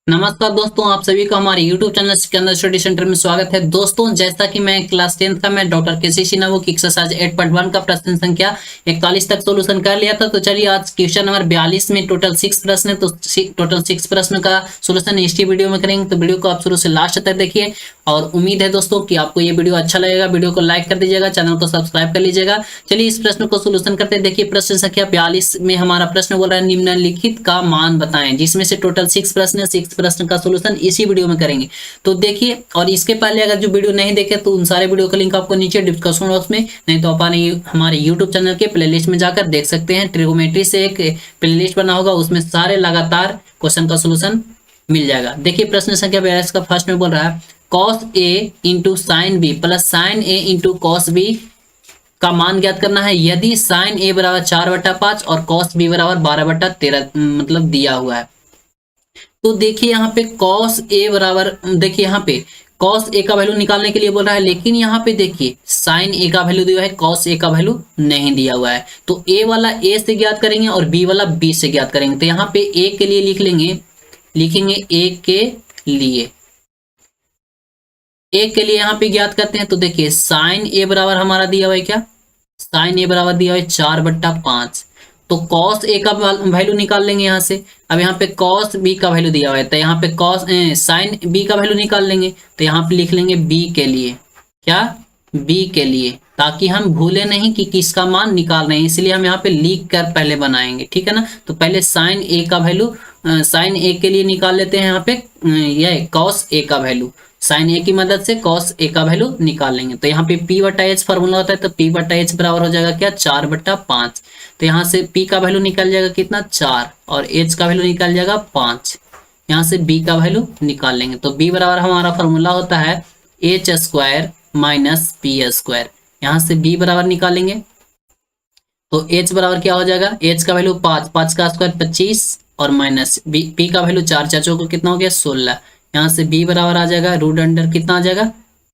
नमस्कार दोस्तों, आप सभी को हमारे YouTube channel Sikandar study centre में स्वागत है। दोस्तों, जैसा कि मैं क्लास 10th का मैं डॉक्टर केसी सिन्हा की एक्सरसाइज 8.1 का प्रश्न संख्या 41 तक सोल्यूशन कर लिया था। तो चलिए आज क्वेश्चन नंबर 42 में टोटल 6 प्रश्न है, तो टोटल 6 प्रश्न का सोल्यूशन इसी वीडियो में करेंगे। तो वीडियो को आप शुरू से लास्ट तक देखिए और उम्मीद है दोस्तों कि आपको ये वीडियो अच्छा लगेगा। वीडियो को लाइक कर दीजिएगा, चैनल को सब्सक्राइब कर लीजिएगा। चलिए इस प्रश्न को सोल्यूशन करते हैं। देखिए प्रश्न संख्या 42 में हमारा प्रश्न बोल रहा है निम्नलिखित का मान बताएं, जिसमें से टोटल 6 प्रश्न है। 6 प्रश्न का सोल्यूशन इसी वीडियो में करेंगे। तो देखिए, और इसके पहले अगर जो वीडियो नहीं देखे तो उन सारे वीडियो का लिंक आपको नीचे डिस्क्रिप्शन बॉक्स में, नहीं तो आप हमारे यूट्यूब चैनल के प्लेलिस्ट में जाकर देख सकते हैं। ट्रिगोमेट्री से एक प्लेलिस्ट बना होगा, उसमें सारे लगातार क्वेश्चन का सोल्यूशन मिल जाएगा। देखिए प्रश्न संख्या 42 का फर्स्ट में बोल रहा है cos a into sine B plus sine A into cos B का मान ज्ञात करना है यदि साइन ए बराबर 4/5 और कॉस बी बराबर 12/13 मतलब दिया हुआ है। तो देखिए यहाँ पे cos a बराबर, देखिए यहाँ पे cos a का वैल्यू निकालने के लिए बोल रहा है, लेकिन यहाँ पे देखिए sin a का वैल्यू दिया है, cos a का वैल्यू नहीं दिया हुआ है। तो a वाला a से ज्ञात करेंगे और b वाला b से ज्ञात करेंगे। तो यहाँ पे a के लिए लिखेंगे a के लिए, a के लिए यहाँ पे ज्ञात करते हैं। तो देखिए sin a बराबर हमारा दिया हुआ है, क्या sin a बराबर दिया हुआ है 4/5। तो cos a का वैल्यू निकाल लेंगे यहाँ से। अब यहाँ पे cos b का वैल्यू दिया हुआ है, तो यहाँ पे sin b का वैल्यू निकाल लेंगे। तो यहाँ पे लिख लेंगे b के लिए, क्या b के लिए, ताकि हम भूले नहीं कि किसका मान निकाल रहे हैं, इसलिए हम यहाँ पे लिख कर पहले बनाएंगे, ठीक है ना। तो पहले sin a का वैल्यू sin a के लिए निकाल लेते हैं। यहाँ पे यह cos a का वैल्यू, साइन ए की मदद से cos a का वैल्यू निकाल लेंगे। तो यहाँ पे p/h फॉर्मूला होता है, तो p/h बराबर हो जाएगा क्या 4/5। तो यहाँ से p का वैल्यू निकल जाएगा कितना 4 और h का वैल्यू निकल जाएगा 5। यहाँ से b का वैल्यू निकाल लेंगे। तो b बराबर हमारा फॉर्मूला होता है h² माइनस p²। यहाँ से b बराबर निकालेंगे तो h बराबर क्या हो जाएगा, h का वैल्यू 5, 5 का स्क्वायर 25 और माइनस p का वैल्यू 4, 4 चौको कितना हो गया 16। यहाँ से b बराबर आ जाएगा रूट अंडर कितना आ जाएगा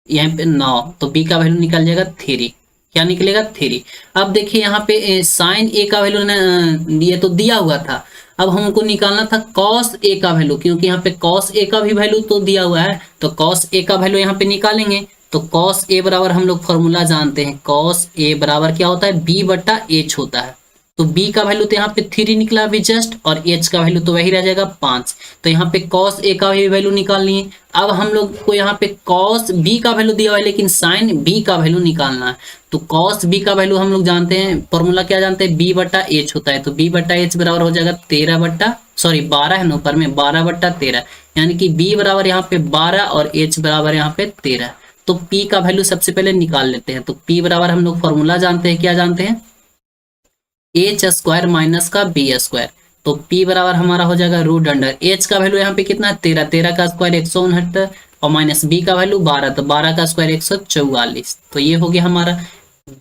यहाँ पे 9। तो b का वैल्यू निकल जाएगा 3, क्या निकलेगा 3। अब देखिए यहाँ पे साइन a का वैल्यू ये तो दिया हुआ था, अब हमको निकालना था cos a का वैल्यू, क्योंकि यहाँ पे cos a का भी वैल्यू तो दिया हुआ है। तो cos a का वैल्यू यहाँ पे निकालेंगे। तो cos a बराबर हम लोग फॉर्मूला जानते हैं, cos a बराबर क्या होता है b/h होता है। तो b का वैल्यू तो यहाँ पे 3 निकला अभी जस्ट, और h का वैल्यू तो वही रह जाएगा 5। तो यहाँ पे cos a का भी वैल्यू निकाल लिए। अब हम लोग को यहाँ पे cos b का वैल्यू दिया हुआ है, लेकिन sin b का वैल्यू निकालना है। तो cos b का वैल्यू हम लोग जानते हैं, फॉर्मूला क्या जानते हैं b/h होता है। तो b/h बराबर हो जाएगा 12 है ना ऊपर में 12/13, यानी कि b बराबर यहाँ पे 12 और h बराबर यहाँ पे 13। तो p का वैल्यू सबसे पहले निकाल लेते हैं। तो p बराबर हम लोग फॉर्मूला जानते हैं, क्या जानते हैं h² माइनस का b²। तो p बराबर हमारा हो जाएगा रूट अंडर, h का वैल्यू यहाँ पे कितना है 13, 13 का स्क्वायर 169 और माइनस b का वैल्यू 12, तो 12 का स्क्वायर 144। तो ये हो गया हमारा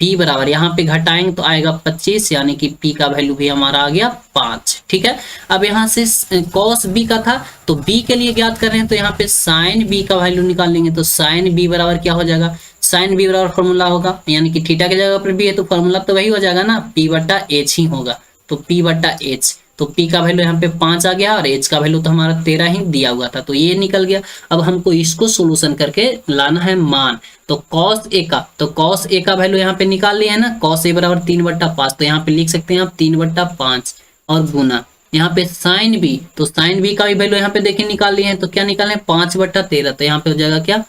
b बराबर, यहाँ पे घटाएंगे तो आएगा 25, यानी कि p का वैल्यू भी हमारा आ गया 5। ठीक है, अब यहाँ से cos b का था तो b के लिए ज्ञात कर रहे हैं, तो यहाँ पे sin b का वैल्यू निकाल लेंगे। तो sin b बराबर क्या हो जाएगा, साइन बी बराबर फॉर्मूला होगा, यानी कि थीटा की जगह पर बी है तो फॉर्मूला तो वही हो जाएगा ना, p/h ही होगा। तो p/h, तो p का वैल्यू यहाँ पे 5 आ गया और h का वैल्यू तो हमारा 13 ही दिया हुआ था, तो ये निकल गया। अब हमको इसको सोल्यूशन करके लाना है मान। तो cos a का वैल्यू यहाँ पे निकाल लिया है ना, cos a बराबर 3/5। तो यहाँ पे लिख सकते हैं आप 3/5 और गुना यहाँ पे sin b, तो sin b का भी वैल्यू यहाँ पे देखिए निकाल लिए हैं। तो क्या निकाले 5/13, तो यहाँ पे हो जाएगा क्या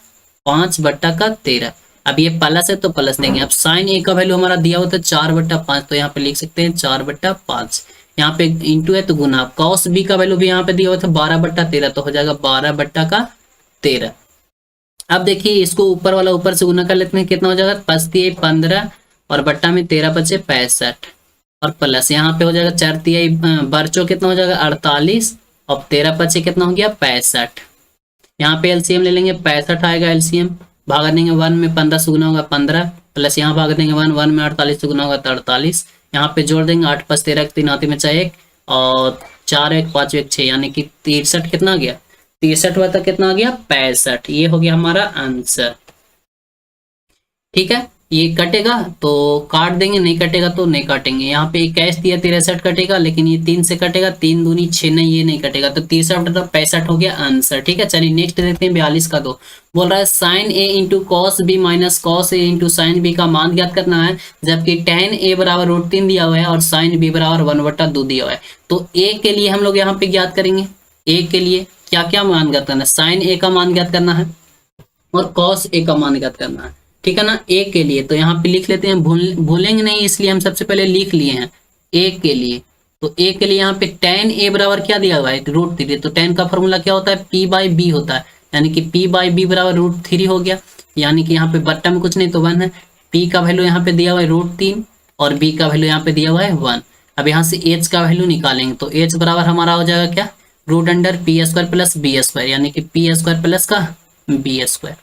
5/13। अब ये प्लस है तो प्लस देंगे। अब साइन ए का वैल्यू हमारा दिया हुआ था 4/5, तो यहाँ पे लिख सकते हैं 4/5। यहाँ पे इंटू है तो गुना। कॉस बी का वैल्यू भी यहाँ पे दिया हुआ था 12/13, तो हो जाएगा 12/13। अब देखिए इसको ऊपर वाला ऊपर से गुना कर लेते हैं, कितना हो जाएगा 5 15 और बट्टा में 13 5 65 और प्लस यहाँ पे हो जाएगा 4 बर्चो कितना हो जाएगा 48 और 13 5 कितना हो गया 65। यहाँ पे एलसीएम ले लेंगे, 65 आएगा एलसीएम, भागा देंगे 1 में 15 से गुना होगा 15, प्लस यहाँ भाग देंगे 1 में 48 से गुना होगा तो 48। यहाँ पे जोड़ देंगे 8 5 13 3 आती में 1 और 4 1 5 1 6, यानी कि 63 कितना आ गया 63 बता कितना आ गया 65। ये हो गया हमारा आंसर। ठीक है, ये कटेगा तो काट देंगे, नहीं कटेगा तो नहीं काटेंगे। यहाँ पे 21 दिया 63 कटेगा, लेकिन ये 3 से कटेगा, 3 दूनी 6, नहीं ये नहीं कटेगा, तो 63 65 हो गया आंसर। ठीक है, चलिए नेक्स्ट देखते हैं 42 का। दो बोल रहा है sine A into cos B minus cos A into sine B का मान ज्ञात करना है, जबकि tan ए बराबर √3 दिया हुआ है और साइन बी बराबर 1/2 दिया हुआ है। तो ए के लिए हम लोग यहाँ पे ज्ञात करेंगे, ए के लिए क्या क्या मान ज्ञात करना है, साइन ए का मान ज्ञात करना है और कॉस ए का मान ज्ञात करना है। ठीक है ना, ए के लिए तो यहाँ पे लिख लेते हैं, भूलेंगे नहीं इसलिए हम सबसे पहले लिख लिए हैं ए के लिए। तो ए के लिए यहाँ पे tan ए बराबर क्या दिया हुआ है, √3। तो tan का फॉर्मूला क्या होता है, p/b होता है, यानी कि p/b बराबर √3 हो गया। यानी कि यहाँ पे बट्टा में कुछ नहीं तो 1 है। p का वैल्यू यहाँ पे दिया हुआ है √3 और b का वैल्यू यहाँ पे दिया हुआ है 1। अब यहाँ से h का वैल्यू निकालेंगे तो h बराबर हमारा हो जाएगा क्या, √p² प्लस b², यानी कि p² प्लस का b²।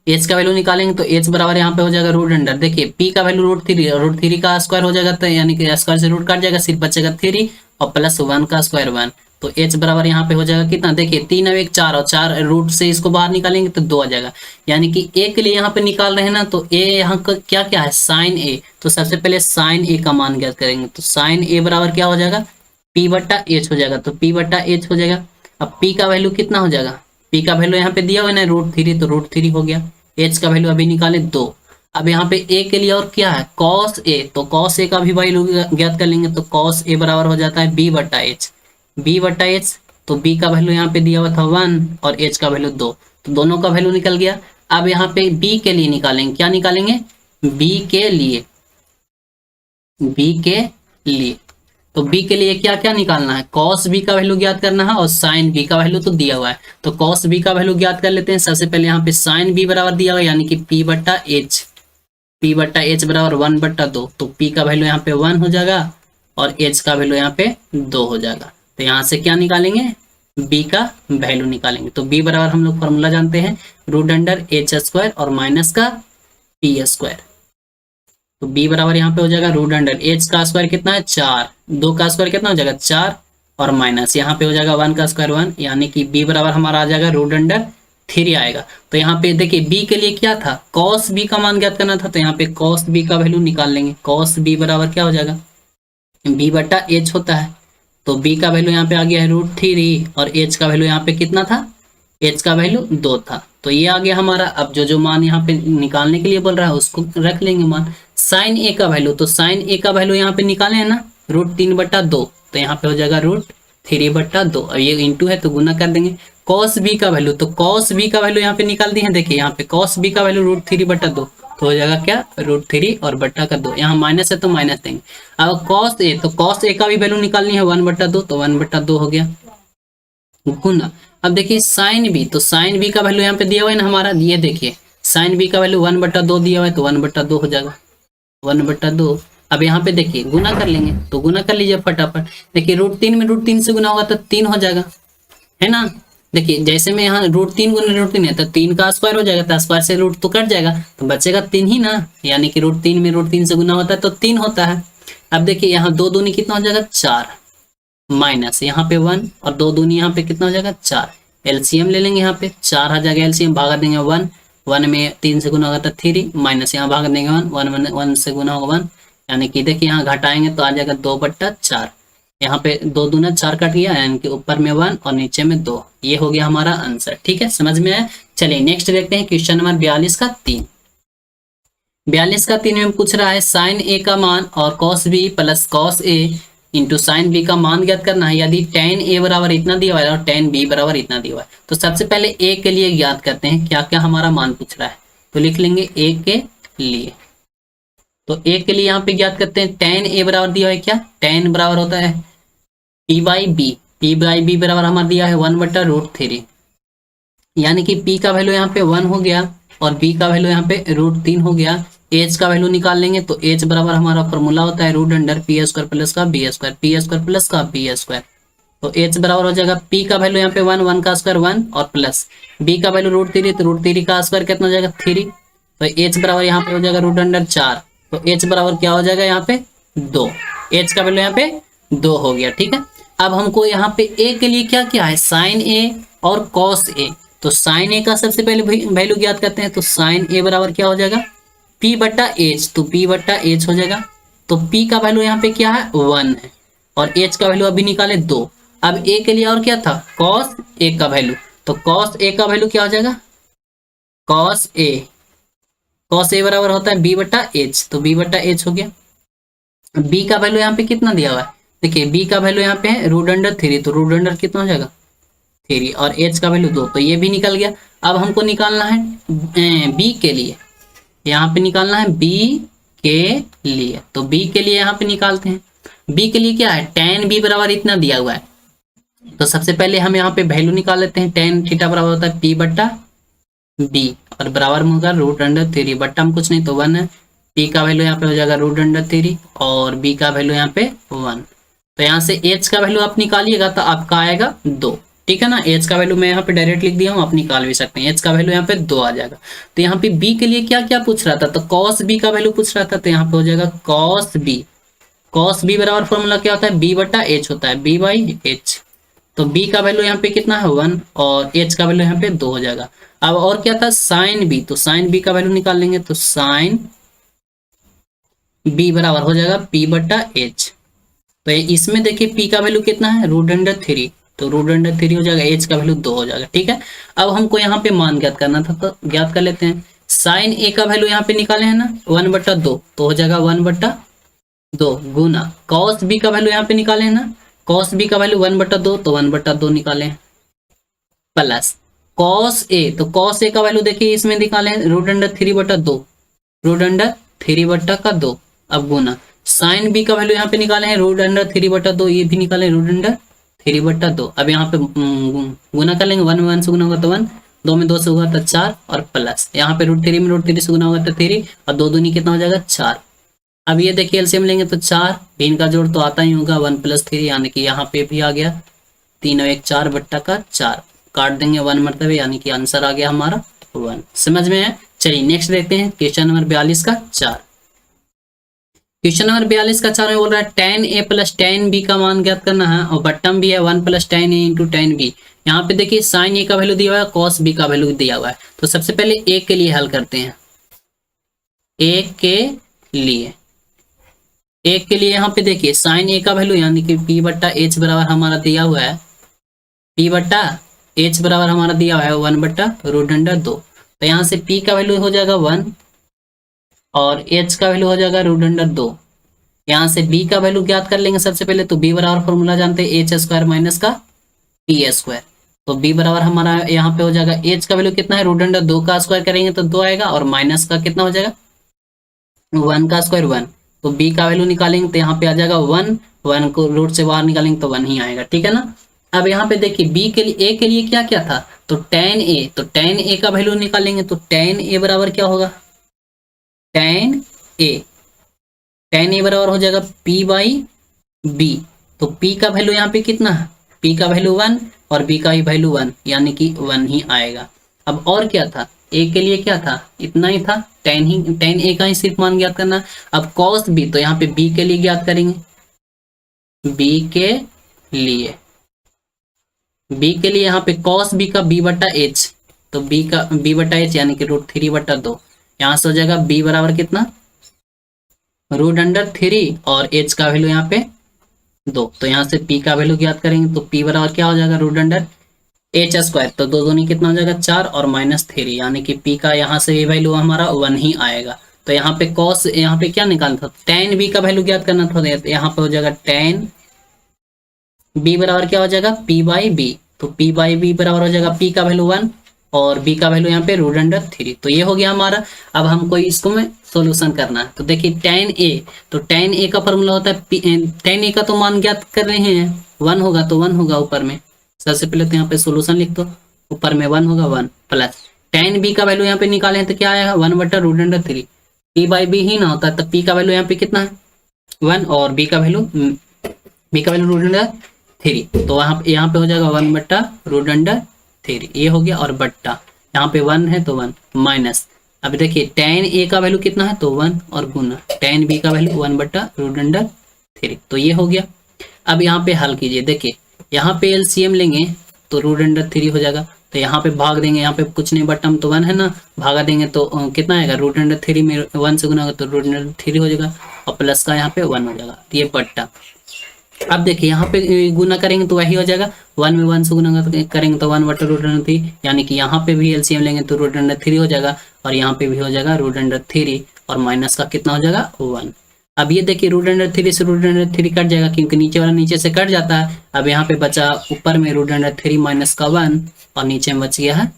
एच का वैल्यू निकालेंगे तो एच बराबर यहाँ पे हो जाएगा √, देखिए पी का वैल्यू √3 का स्क्वायर हो जाएगा, तो यानी कि स्क्वायर से रूट काट जाएगा, सिर्फ बचेगा 3 और प्लस 1 का स्क्वायर 1। तो एच बराबर यहाँ पे हो जाएगा कितना, देखिए 3 और 1 4 और 4 रूट से इसको बाहर निकालेंगे तो 2 आ जाएगा। यानी कि ए के लिए यहाँ पे निकाल रहे हैं ना, तो ए यहाँ का क्या क्या है, साइन ए। तो सबसे पहले साइन ए का मान ज्ञात करेंगे, तो साइन ए बराबर क्या हो जाएगा, p/h हो जाएगा, तो p/h हो जाएगा। अब p का वैल्यू कितना हो जाएगा, p का वैल्यू यहाँ पे दिया हुआ है ना √3, तो √3 हो गया। h का वैल्यू अभी निकाले 2। अब यहाँ पे a के लिए और क्या है, cos a, तो cos a का भी वैल्यू ज्ञात कर लेंगे, तो cos a बराबर हो जाता है b/h। तो b का वैल्यू यहाँ पे दिया हुआ था 1 और h का वैल्यू 2, तो दोनों का वैल्यू निकल गया। अब यहाँ पे b के लिए निकालेंगे, क्या निकालेंगे, b के लिए, तो b के लिए क्या क्या निकालना है, cos b का वैल्यू ज्ञात करना है और sin b का वैल्यू तो दिया हुआ है। तो cos b का वैल्यू ज्ञात कर लेते हैं। सबसे पहले यहाँ पे sin b बराबर दिया हुआ है, यानी कि p/h बराबर 1/2, तो p का वैल्यू यहाँ पे 1 हो जाएगा और h का वैल्यू यहाँ पे 2 हो जाएगा। तो यहाँ से क्या निकालेंगे, b का वैल्यू निकालेंगे। तो b बराबर हम लोग फॉर्मूला जानते हैं, √h² और माइनस का p²। तो b बराबर यहाँ पे हो जाएगा √h का स्क्वायर कितना है 4, 2 का स्क्वायर कितना हो जाएगा 4 और माइनस यहाँ पे हो जाएगा 1 का स्क्वायर 1, यानी कि b बराबर हमारा आ जाएगा √3 आएगा। तो यहाँ पे देखिए b के लिए क्या था, cos b का मान ज्ञात करना था, तो यहाँ पे cos b का वैल्यू निकाल लेंगे। cos b बराबर क्या हो जाएगा, b/h होता है, तो b का वैल्यू यहाँ पे आ गया है √3 और h का वैल्यू यहाँ पे कितना था, h का वैल्यू 2 था, तो ये आ गया हमारा। अब जो मान यहाँ पे निकालने के लिए बोल रहा है उसको रख लेंगे मान। साइन ए का वैल्यू, तो साइन ए का वैल्यू यहाँ पे निकाले है ना √3/2, तो यहाँ पे हो जाएगा √3/2, और ये इंटू है तो गुना कर देंगे। cos b का वैल्यू, तो cos b का वैल्यू यहाँ पे निकाल दिए हैं, देखिए यहाँ पे cos b का वैल्यू √3/2, तो हो जाएगा क्या, √3 और बट्टा का 2, यहाँ माइनस है तो माइनस देंगे। अब cos a, तो cos a का भी वैल्यू निकालनी है 1/2, तो 1/2 हो गया गुना। अब देखिए साइन बी, तो साइन बी का वैल्यू यहाँ पे दिया हुआ है ना हमारा, ये देखिए साइन बी का वैल्यू 1/2 दिया हुआ है, तो 1/2 हो जाएगा 1/2। अब यहाँ पे देखिए गुना कर लेंगे, तो गुना कर लीजिए फटाफट। देखिए √3 में √3 से गुना होगा तो 3 हो जाएगा, है ना। देखिए जैसे में यहाँ √3 गुना √3 है तो 3 का स्क्वायर हो जाएगा, तो स्क्वायर से रूट तो कट जाएगा, तो बचेगा 3 ही ना, यानी कि √3 में √3 से गुना होता है तो 3 होता है। अब देखिए यहाँ 2 दूनी कितना हो जाएगा 4, माइनस यहाँ पे 1 और 2 दूनी यहाँ पे कितना हो जाएगा 4, एलसीएम ले लेंगे, यहाँ पे 4 आ जाएगा, एलसीएम भागा देंगे 1 में 3 से गुना होगा तो 3, माइनस यहाँ भाग देंगे 1 से गुना होगा 1, यानी कि देखिए यहाँ घटाएंगे तो आ जाएगा 2/4। यहाँ पे 2 दूना 4 कट गया, यानी कि ऊपर में 1 और नीचे में 2, ये हो गया हमारा आंसर। ठीक है, समझ में आया। चलिए नेक्स्ट देखते हैं क्वेश्चन नंबर 42 का 3। 42 का 3 में पूछ रहा है साइन ए का मान और cos b plus cos a into sine B का मान ज्ञात करना है, यदि tan a बराबर इतना दिया हुआ है और tan b बराबर इतना दिया हुआ है। तो सबसे पहले a के लिए ज्ञात करते हैं क्या क्या हमारा मान पूछ रहा है, तो लिख लेंगे a के लिए। तो a के लिए यहाँ पे ज्ञात करते हैं, tan a बराबर दिया है क्या, tan बराबर होता है p/b बराबर हमारा दिया है 1/√3, यानी कि p का वैल्यू यहाँ पे 1 हो गया और b का वैल्यू यहाँ पे √3 हो गया। h का वैल्यू निकाल लेंगे, तो h बराबर हमारा फॉर्मूला होता है √p² प्लस का b², प्लस का b²। तो h बराबर हो जाएगा p का वैल्यू यहाँ पे 1 का स्क्वायर 1 और प्लस b का वैल्यू √3, तो √3 का स्क्वायर कितना हो जाएगा 3, तो h बराबर यहाँ पे हो जाएगा √4, तो h बराबर क्या हो जाएगा यहाँ पे 2, h का वैल्यू यहाँ पे 2 हो गया। ठीक है, अब हमको यहाँ पे a के लिए क्या क्या है, साइन a और cos a, तो साइन ए का सबसे पहले वैल्यू ज्ञात करते हैं। तो साइन ए बराबर क्या हो जाएगा, पी बट्टा एच। तो पी बट्टा एच हो जाएगा। तो पी का वैल्यू यहाँ पे क्या है 1 है और एच का वैल्यू अभी निकाले 2। अब ए के लिए और क्या था, कॉस ए का वैल्यू। तो कॉस ए का वैल्यू क्या हो जाएगा, कॉस ए बराबर होता है बी बट्टा एच। तो बी बट्टा एच हो गया। बी का वैल्यू यहाँ पे कितना दिया हुआ है, देखिए बी का वैल्यू यहाँ पे है रूट अंडर 3। तो रूट अंडर कितना हो जाएगा 3 और एच का वैल्यू 2। तो ये भी निकल गया। अब हमको निकालना है बी के लिए, यहाँ पे निकालना है बी के लिए। तो बी के लिए यहाँ पे निकालते हैं। बी के लिए क्या है, tan बी बराबर इतना दिया हुआ है। तो सबसे पहले हम यहाँ पे वैल्यू निकाल लेते हैं। tan थीटा बराबर होता है पी बट्टा बी और बराबर में होगा रूट अंडर 3 बट्टा में कुछ नहीं तो 1 है। पी का वैल्यू यहाँ पे हो जाएगा रूट अंडर 3 और बी का वैल्यू यहाँ पे 1। तो यहाँ से एच का वैल्यू आप निकालिएगा तो आपका आएगा 2, ठीक है ना। एच का वैल्यू मैं यहाँ पे डायरेक्ट लिख दिया हूँ, आप निकाल भी सकते हैं। एच का वैल्यू यहाँ पे 2 आ जाएगा। तो यहाँ पे बी के लिए क्या क्या पूछ रहा था, तो कॉस बी का वैल्यू पूछ रहा था। तो यहाँ पे हो जाएगा कॉस बी बराबर फॉर्मूला क्या होता है, बी बट्टा एच होता है, बी बाई एच। तो बी का वैल्यू यहाँ पे कितना है 1 और एच का वैल्यू यहाँ पे 2 हो जाएगा। अब और क्या था साइन बी, तो साइन बी का वैल्यू निकाल लेंगे। तो साइन बी बराबर हो जाएगा पी बट्टा एच। तो इसमें देखिए पी का वैल्यू कितना है रूट अंडर 3। तो रूट अंडर 3 हो जाएगा, एच का वैल्यू 2 हो जाएगा, ठीक है। अब हमको यहाँ पे मान ज्ञात करना था तो ज्ञात कर लेते हैं। साइन ए का वैल्यू यहाँ पे निकाले हैं ना 1/2, तो हो जाएगा 1/2 गुना कॉस बी का वैल्यू यहाँ पे निकाले हैं ना, कॉस बी का वैल्यू 1/2 तो 1/2 निकाले हैं प्लस कॉस ए। तो कॉस ए का वैल्यू देखिए इसमें निकाले हैं रूट अंडर 3/2, रूट अंडर 3/2। अब गुना साइन बी का वैल्यू यहाँ पे निकाले हैं रूट अंडर 3/2, ये भी निकाले रूट अंडर 3/2। अब यहाँ पे गुना कर लेंगे, 1 से गुना होगा तो 1, 2 में 2 से होगा तो 4 और प्लस यहाँ पे रूट 3 में रूट 3 से गुना होगा तो 3 और 2 दूनी कितना हो जाएगा 4। अब ये देखिए एलसीएम लेंगे तो 4, भिन्न का जोड़ तो आता ही होगा 1 + 3 यानी कि यहाँ पे भी आ गया 3 और 1 4 बट्टा का 4 काट देंगे 1 मरतबे यानी कि आंसर आ गया हमारा 1। समझ में है। चलिए नेक्स्ट देखते हैं क्वेश्चन नंबर 42 का 4। क्वेश्चन नंबर 42 का 4 में बोल रहा है tan a + tan b का मान ज्ञात करना है और बट्टा में भी है 1 + tan a × tan b। यहाँ पे देखिए sin a का वैल्यू दिया हुआ है, cos b का वैल्यू दिया हुआ है। तो सबसे पहले a के लिए हल करते हैं। a के लिए यहाँ पे देखिए sin a का वैल्यू यानी कि p बट्टा h बराबर हमारा दिया हुआ है, p बट्टा h बराबर हमारा दिया हुआ है 1/√2। तो यहाँ से p का वैल्यू हो जाएगा 1 और h का वैल्यू हो जाएगा √2। यहाँ से b का वैल्यू ज्ञात कर लेंगे सबसे पहले। तो b बराबर फॉर्मूला जानते हैं h² - का p²। तो b बराबर हमारा यहाँ पे हो जाएगा h का वैल्यू कितना है √2 का स्क्वायर करेंगे तो 2 आएगा और माइनस का कितना हो जाएगा 1 का स्क्वायर 1। तो b का वैल्यू निकालेंगे तो यहाँ पे आ जाएगा 1 को रूट से बाहर निकालेंगे तो 1 ही आएगा, ठीक है ना। अब यहाँ पे देखिए b के लिए a के लिए क्या क्या था, तो tan a। तो tan a का वैल्यू निकालेंगे तो tan a बराबर क्या होगा, tan a बराबर हो जाएगा p/b। तो p का वैल्यू यहाँ पे कितना है, p का वैल्यू 1 और b का भी वैल्यू 1 यानी कि 1 ही आएगा। अब और क्या था, a के लिए क्या था, इतना ही था, tan a का ही सिर्फ मान ज्ञात करना। अब cos b, तो यहाँ पे b के लिए ज्ञात करेंगे। b के लिए यहाँ पे cos b का b/h। तो b का b/h यानी कि √3/2। यहाँ से हो जाएगा b बराबर कितना √3 और h का वैल्यू यहाँ पे 2। तो यहाँ से p का वैल्यू ज्ञात करेंगे तो p बराबर क्या हो जाएगा √h²। तो 2 दूनी कितना हो जाएगा 4 और -3 यानी कि p का यहाँ से वैल्यू हमारा 1 ही आएगा। तो यहाँ पे cos, यहाँ पे क्या निकालना था, tan b का वैल्यू ज्ञात करना था। तो यहाँ पे हो जाएगा tan b बराबर क्या हो जाएगा p/b। तो p/b बराबर हो जाएगा p का वैल्यू 1 और b का वैल्यू यहाँ पे √3। तो ये हो गया हमारा। अब हमको इसको में सॉल्यूशन करना है। तो देखिए tan a, तो tan a का फॉर्मूला होता है tan a का तो मान ज्ञात कर रहे हैं 1 होगा तो 1 होगा ऊपर में। सबसे पहले तो यहाँ पे सॉल्यूशन लिख दो, ऊपर में 1 होगा 1 प्लस tan b का वैल्यू यहाँ पे निकाले हैं तो क्या आएगा 1/√3। p/b ही ना होता तब p का वैल्यू यहाँ पे कितना है 1 और b का वैल्यू √3। तो यहाँ पे हो जाएगा 1/√3। ये हो गया और बट्टा यहाँ पे 1 है तो 1 माइनस। अब देखिए tan a का वैल्यू कितना है तो 1 और गुना tan b का वैल्यू 1/√3। तो ये हो गया। अब यहाँ पे हल कीजिए, देखिए यहाँ पे एलसीएम लेंगे तो √3 हो जाएगा। तो यहाँ पे भाग देंगे, यहाँ पे कुछ नहीं बट्टा में तो 1 है ना, भागा देंगे तो कितना आएगा, √3 में 1 से गुना होगा तो √3 हो जाएगा और प्लस का यहाँ पे 1 हो जाएगा, ये बट्टा। अब देखिए यहाँ पे गुना करेंगे तो वही हो जाएगा, 1 में 1 से गुना करेंगे तो 1/√3, यानी कि यहाँ पे भी एलसीएम लेंगे तो √3 हो जाएगा और यहाँ पे भी हो जाएगा √3 और माइनस का कितना हो जाएगा 1। अब ये देखिए √3 से √3 कट जाएगा क्योंकि नीचे वाला नीचे से कट जाता है। अब यहाँ पे बचा ऊपर में √3 माइनस का 1 और नीचे में बच गया है,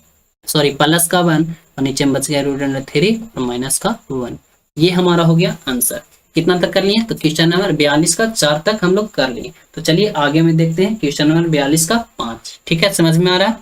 सॉरी प्लस का 1 और नीचे में बच गया √3 और माइनस का 1। ये हमारा हो गया आंसर। कितना तक कर लिए, तो क्वेश्चन नंबर 42 का 4 तक हम लोग कर लिए। तो चलिए आगे में देखते हैं क्वेश्चन नंबर 42 का 5। ठीक है, समझ में आ रहा है।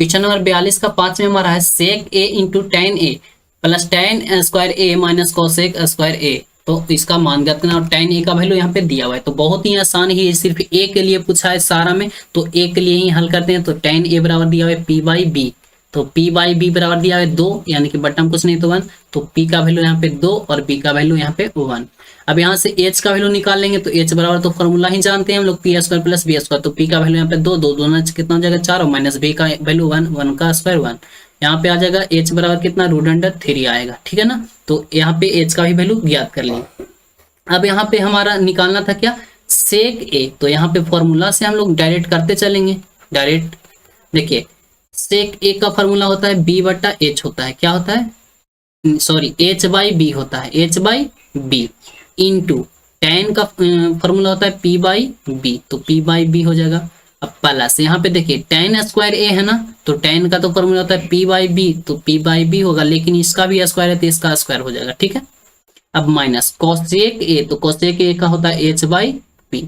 क्वेश्चन नंबर 42 का 5 में हमारा है sec a into tan a plus tan square a minus cosec square a। तो इसका मान ज्ञात करना और tan a का वैल्यू यहाँ पे दिया हुआ है। तो बहुत ही आसान ही है, सिर्फ a के लिए पूछा है सारा में, तो a के लिए ही हल करते हैं। तो tan a बराबर दिया हुआ है p/b, तो p/b बराबर दिया है 2, यानी कि बट्टा में कुछ नहीं तो 1, तो p का वैल्यू यहाँ पे 2 और b का वैल्यू यहाँ पे 1। अब यहाँ से h का वैल्यू निकाल लेंगे तो h बराबर तो फॉर्मूला ही जानते हैं हम लोग, p² प्लस b²। तो p का वैल्यू यहाँ पे 2, 2 दोनों कितना हो जाएगा 4 और माइनस b का वैल्यू 1, 1 का स्क्वायर 1। यहाँ पे आ जाएगा h बराबर कितना √3 आएगा। ठीक है ना, तो यहाँ पे h का भी वैल्यू ज्ञात कर लेंगे। अब यहाँ पे हमारा निकालना था क्या, सेक a, तो यहाँ पे फॉर्मूला से हम लोग डायरेक्ट करते चलेंगे। डायरेक्ट देखिए सेक a का फॉर्मूला होता है b/h होता है, क्या होता है, सॉरी h/b होता है, h/b इंटू tan का फॉर्मूला होता है p/b, तो p/b हो जाएगा। अब प्लस यहाँ पे देखिए tan स्क्वायर a है ना, तो tan का तो फॉर्मूला होता है p/b, तो p/b होगा, लेकिन इसका भी स्क्वायर है तो इसका स्क्वायर हो जाएगा। ठीक है, अब माइनस cosec a, तो cosec a का होता है h/p,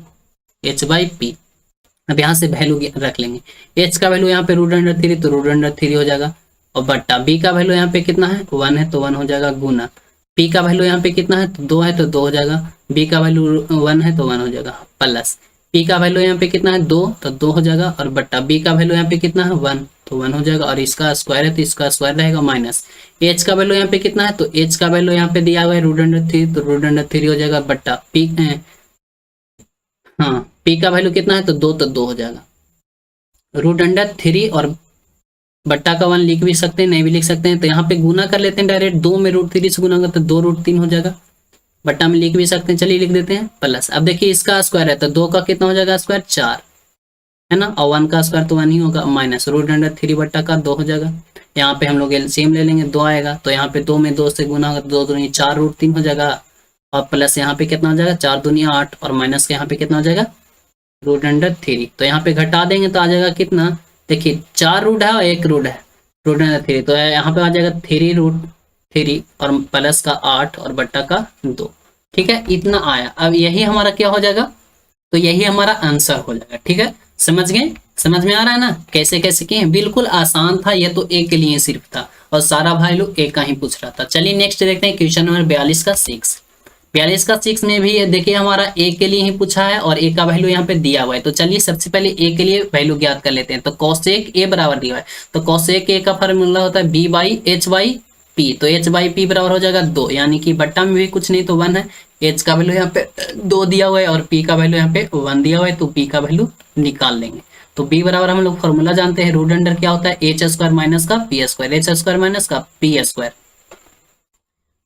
h/p। अब यहाँ से वैल्यू रख लेंगे, h का वैल्यू यहाँ पे √3, तो √3 हो जाएगा और बट्टा b का वैल्यू यहाँ पे कितना है 1 है तो 1 हो जाएगा, गुना p का वैल्यू यहाँ पे कितना है तो 2 है तो 2 हो जाएगा, b का वैल्यू 1 है तो 1 हो जाएगा, प्लस p का वैल्यू यहाँ पे कितना है 2 तो 2 हो जाएगा और बट्टा b का वैल्यू यहाँ पे कितना है 1 तो 1 हो जाएगा और इसका स्क्वायर है तो इसका स्क्वायर रहेगा, माइनस h का वैल्यू यहाँ पे कितना है, तो h का वैल्यू यहाँ पे दिया हुआ है √3, तो √3 हो जाएगा, बट्टा p, हाँ p का वैल्यू कितना है तो 2 तो 2 हो जाएगा, √3 और बट्टा का 1 लिख भी सकते हैं, नहीं भी लिख सकते हैं। तो यहाँ पे गुना कर लेते हैं डायरेक्ट, 2 में √3 से गुना तो 2√3 हो जाएगा, बट्टा में लिख भी सकते हैं, चलिए लिख देते हैं प्लस। अब देखिए इसका स्क्वायर है तो 2 का कितना हो जाएगा स्क्वायर 4 है ना, और 1 का स्क्वायर तो 1 ही होगा, माइनस √3 बट्टा का 2 हो जाएगा। यहाँ पे हम लोग एलसीएम ले लेंगे, 2 आएगा, तो यहाँ पे 2 में 2 से गुना होगा तो 2 दूनी 4√3 हो जाएगा और प्लस यहाँ पे कितना हो जाएगा 4 दूनी 8 और माइनस के यहाँ पे कितना हो जाएगा √3। तो यहाँ पे घटा देंगे तो आ जाएगा कितना, देखिए 4 रूट है और 1 रूट है, √3, तो यहाँ पे आ जाएगा 3√3 और प्लस का 8 और बट्टा का 2। ठीक है, इतना आया। अब यही हमारा क्या हो जाएगा, तो यही हमारा आंसर हो जाएगा। ठीक है, समझ गए, समझ में आ रहा है ना कैसे कैसे किए, बिल्कुल आसान था, ये तो ए के लिए सिर्फ था और सारा भाई लोग ए का ही पूछ रहा था। चलिए नेक्स्ट देखते हैं क्वेश्चन नंबर 42 का 6। 42 का 6 में भी देखिए हमारा ए के लिए ही पूछा है और ए का वैल्यू यहाँ पे दिया हुआ है। तो चलिए सबसे पहले ए के लिए वैल्यू ज्ञात कर लेते हैं। तो cosec a बराबर दिया हुआ है, तो cosec a का फॉर्मूला होता है b/h/p, तो h/p बराबर हो जाएगा 2, यानी कि बट्टा में भी कुछ नहीं तो 1 है, h का वैल्यू यहाँ पे 2 दिया हुआ है और p का वैल्यू यहाँ पे 1 दिया हुआ है, तो p का वैल्यू निकाल लेंगे। तो b बराबर हम लोग फॉर्मूला जानते हैं, रूट अंडर क्या होता है h² माइनस का p², h² माइनस का p²,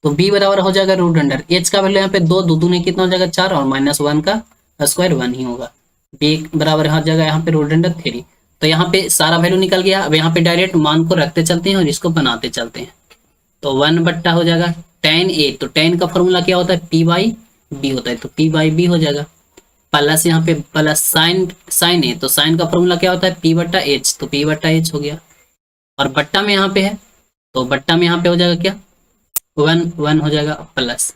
तो b बराबर हो जाएगा रूट अंडर, h का वैल्यू यहाँ पे 2, 2 दूनी कितना हो जाएगा 4 और माइनस 1 का स्क्वायर 1 ही होगा, b बराबर हो जाएगा यहाँ पे √3। तो यहाँ पे सारा वैल्यू निकल गया। अब यहाँ पे डायरेक्ट मान को रखते चलते हैं और इसको बनाते चलते हैं। तो 1 बट्टा हो जाएगा tan a, तो tan का फॉर्मूला क्या होता है p/b होता है, तो p/b हो जाएगा, प्लस यहाँ पे प्लस साइन a, तो साइन का फॉर्मूला क्या होता है p/h, तो p/h हो गया और बट्टा में यहाँ पे है, तो बट्टा में यहाँ पे हो जाएगा क्या 1 हो जाएगा, प्लस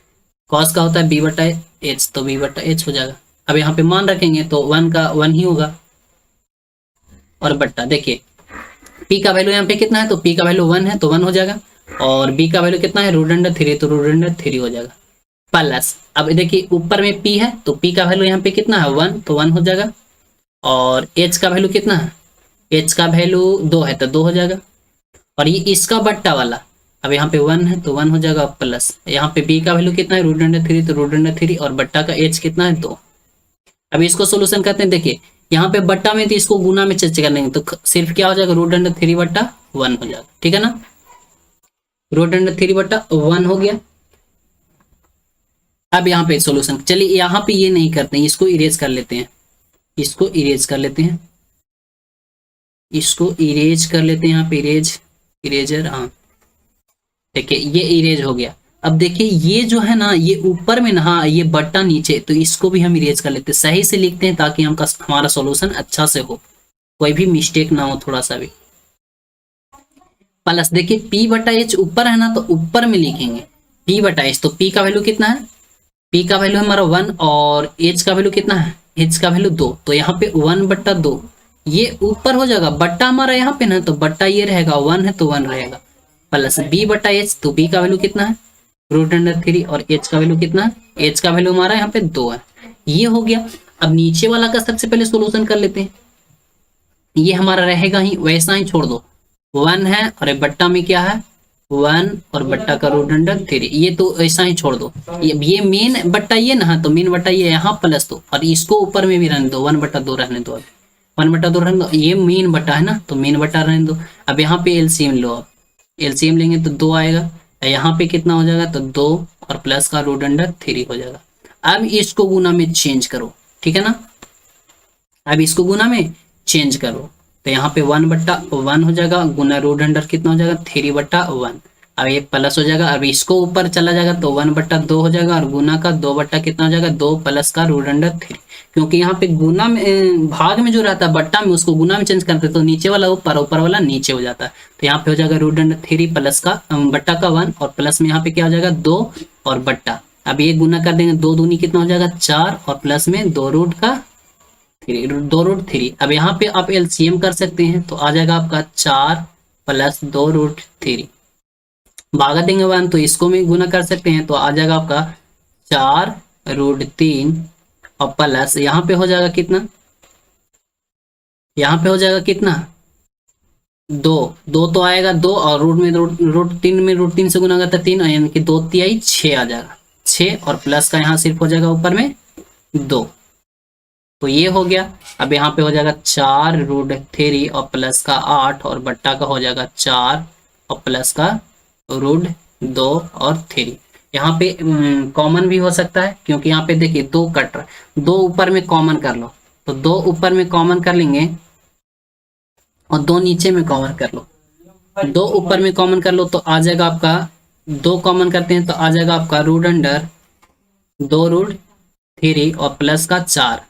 कॉस का होता है b/h, तो b/h हो जाएगा। अब यहाँ पे मान रखेंगे तो 1 का 1 ही होगा और बट्टा देखिए p का वैल्यू यहाँ पे कितना है, तो p का वैल्यू 1 है तो 1 हो जाएगा और b का वैल्यू कितना है √3, तो √3 हो जाएगा, प्लस अब देखिए ऊपर में p है तो p का वैल्यू यहाँ पे कितना है 1, तो 1 हो जाएगा और h का वैल्यू कितना है, h का वैल्यू 2 है तो 2 हो जाएगा और ये इसका बट्टा वाला अब यहाँ पे 1 है तो 1 हो जाएगा, प्लस यहाँ पे b का वैल्यू कितना है √3, तो √3 और बट्टा का h कितना है 2। अब इसको सोल्यूशन करते हैं, देखिए यहाँ पे बट्टा में तो इसको गुना में चेंज कर लेंगे, तो सिर्फ क्या हो जाएगा, रूट अंडर 3/1 हो जाएगा, ठीक है ना, रूट अंडर 3/1 हो गया। अब यहाँ पे सॉल्यूशन, चलिए यहाँ पे ये नहीं करते हैं, इसको इरेज कर लेते हैं, इसको इरेज कर लेते हैं, इसको इरेज कर लेते हैं, यहाँ पे इरेजर, हाँ ठीक है, ये इरेज हो गया। अब देखिए ये जो है ना, ये ऊपर में ना, हाँ ये बट्टा नीचे, तो इसको भी हम इरेज कर लेते हैं, सही से लिखते हैं ताकि हमारा सॉल्यूशन अच्छा से हो, कोई भी मिस्टेक ना हो थोड़ा सा भी। प्लस देखिए P/H ऊपर है ना, तो ऊपर में लिखेंगे P/H, तो P का वैल्यू कितना है, P का वैल्यू हमारा 1 और H का वैल्यू कितना है, H का वैल्यू 2, तो यहाँ पे 1/2 ये ऊपर हो जाएगा, बट्टा हमारा यहाँ पे ना, तो बट्टा ये रहेगा, 1 है तो 1 रहेगा, प्लस B/H, तो B का वैल्यू कितना है, रूट अंडर 3, और H का वैल्यू कितना है, H का वैल्यू हमारा यहाँ पे 2 है, ये हो गया। अब नीचे वाला का सबसे पहले सोल्यूशन कर लेते हैं, ये हमारा रहेगा ही वैसा ही, छोड़ दो, 1 है और बट्टा में क्या है 1 और बट्टा का रूट अंडर 3, ये तो ऐसा ही छोड़ दो, ये मेन बट्टा ये ना, तो मेन बट्टा ये यहाँ प्लस 2, और इसको ऊपर में भी रहने दो, 1/2 रहने दो, 1/2 रहने दो, ये मेन बट्टा है ना, तो मेन बट्टा रहने दो। अब यहाँ पे एलसीएम लो, अब एलसीएम लेंगे तो 2 आएगा, यहाँ पे कितना हो जाएगा, तो 2 और प्लस का रूट अंडर 3 हो जाएगा। अब इसको गुना में चेंज करो, ठीक है ना, अब इसको गुना में चेंज करो, तो यहाँ पे 1/1 हो जाएगा, गुना रूट अंडर कितना हो जाएगा 3/1, अब ये प्लस हो जाएगा, अब इसको ऊपर चला जाएगा तो 1/2 हो जाएगा, और गुना का 2 बट्टा कितना हो जाएगा 2 प्लस का रूट अंडर 3, क्योंकि यहाँ पे गुना में भाग में जो रहता है बट्टा में, उसको गुना में चेंज करते तो नीचे वाला ऊपर, ऊपर वाला नीचे हो जाता है, तो यहाँ पे हो जाएगा रूट अंडर 3 प्लस का बट्टा का 1, और प्लस में यहाँ पे क्या हो जाएगा 2 और बट्टा, अब ये गुना कर देंगे, 2 दूनी कितना हो जाएगा 4, और प्लस में 2 रूट 3। अब यहाँ पे आप एलसीएम कर सकते हैं, तो आ जाएगा आपका 4 प्लस 2 रूट 3, भागा देंगे 1 तो इसको भी गुना कर सकते हैं, तो आ जाएगा आपका 4 रूट 3, और प्लस यहाँ पे हो जाएगा कितना, यहाँ पे हो जाएगा कितना 2 तो आएगा 2, और रूट 3 से गुना करता है 3, यानी कि 2 तिहाई 6 आ जाएगा 6, और प्लस का यहाँ सिर्फ हो जाएगा ऊपर में 2, तो ये हो गया। अब यहाँ पे हो जाएगा 4 रूट 3 और प्लस का 8, और बट्टा का हो जाएगा 4 और प्लस का रूट 2 और 3, यहाँ पे कॉमन भी हो सकता है, क्योंकि यहाँ पे देखिए 2 कट रहा है, 2 ऊपर में कॉमन कर लो, तो 2 ऊपर में कॉमन कर लेंगे, और 2 नीचे में कॉमन कर लो, 2 ऊपर में कॉमन कर लो, तो आ जाएगा आपका 2 कॉमन करते हैं तो आ जाएगा आपका रूट अंडर 2 रूट 3 और प्लस का 4,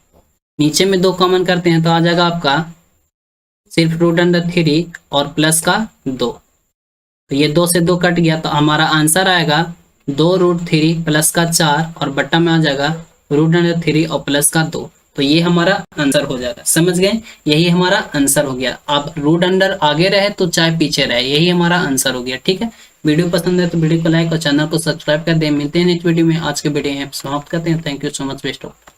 नीचे में 2 कॉमन करते हैं तो आ जाएगा आपका सिर्फ रूट अंडर 3 और प्लस का 2, तो ये 2 से 2 कट गया, तो हमारा आंसर आएगा 2 रूट 3 प्लस का 4, और बट्टा में आ जाएगा रूट अंडर 3 और प्लस का 2, तो ये हमारा आंसर हो जाएगा। समझ गए, यही हमारा आंसर हो गया। अब रूट अंडर आगे रहे तो चाहे पीछे रहे, यही हमारा आंसर हो गया। ठीक है, वीडियो पसंद है तो वीडियो को लाइक और चैनल को सब्सक्राइब कर दें। मिलते हैं नेक्स्ट वीडियो में। आज के वीडियो यहाँ समाप्त करते हैं। Thank you so much, best of.